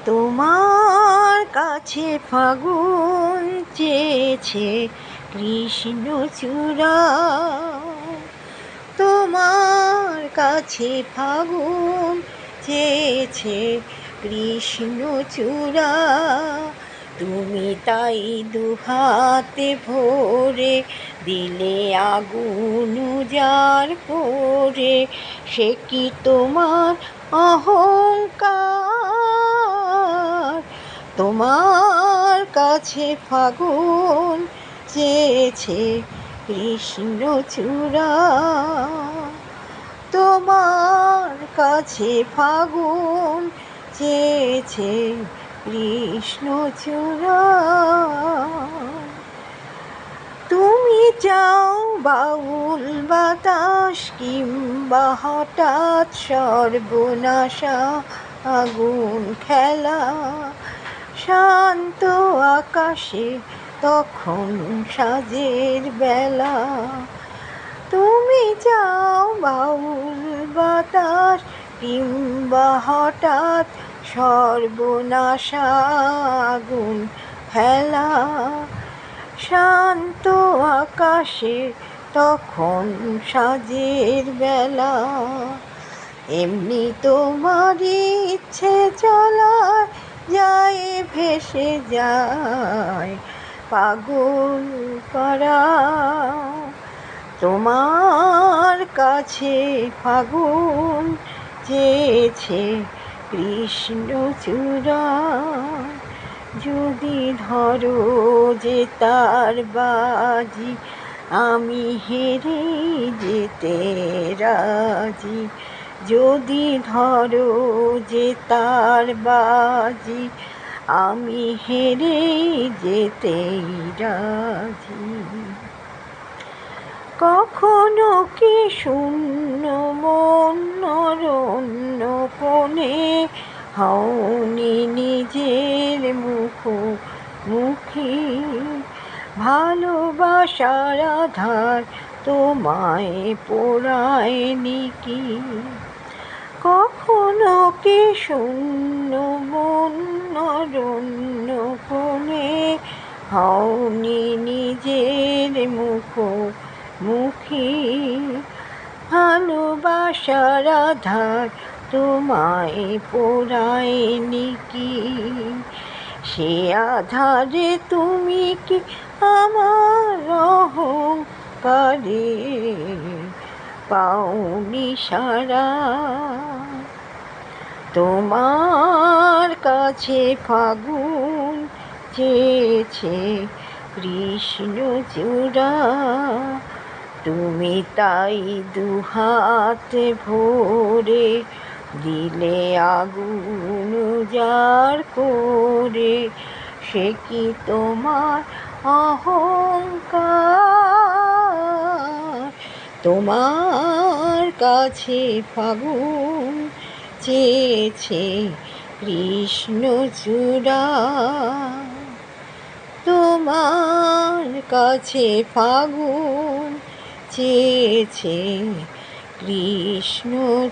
তোমার কাছে ফাগুন চেয়েছে কৃষ্ণচূড়া, তোমার কাছে ফাগুন চেয়েছে কৃষ্ণচূড়া। তুমি তাই দুহাতে ভরে দিলে আগুন উজাড় করে। সে কি তোমার অহংকার? তোমার কাছে ফাগুন চেয়েছে কৃষ্ণচূড়া, তোমার কাছে ফাগুন চেয়েছে কৃষ্ণচূড়া। তুমি চাও বাউল বাতাস কিংবা হঠাৎ সর্বনাশা আগুন খেলা। শান্ত আকাশে তখন সাজের বেলা। তুমি চাও বাউল বাতাস কিংবা হঠাৎ সর্বনাশা আগুন ফেলা। শান্ত আকাশে তখন সাজের বেলা। এমনি তোমার ইচ্ছে চলায় যায় ভেসে যায় পাগল পারা। তোমার কাছে ফাগুন চেয়েছে কৃষ্ণচূড়া। যদি ধরো যে তার বাজি, আমি হেরে যেতে রাজি। যদি ধরো যে তার বাজি, আমি হেরে যেতেই রাজি। কখনো কি শূন্য মন অরণ্য কোণে হওনি নিজের মুখোমুখি? ভালোবাসার আধার তোমায় পোড়ায়নি কি? কখনো কি শূন্য মন অরণ্য কোণে হওনি নিজের মুখোমুখি? ভালোবাসার আধার তোমায় পোড়ায়নি কি? সে আধারে তুমি কি আমার অহংকারে পাওনি সারা? তোমার কাছে ফাগুন চেয়েছে কৃষ্ণচূড়া, তুমি তাই দুহাতে ভরে দিলে আগুন উজাড় করে। সে কি তোমার অহংকার? তোমার কাছে ফাগুন চেয়েছে কৃষ্ণচূড়া, তোমার কাছে ফাগুন চেয়েছে কৃষ্ণচূড়া।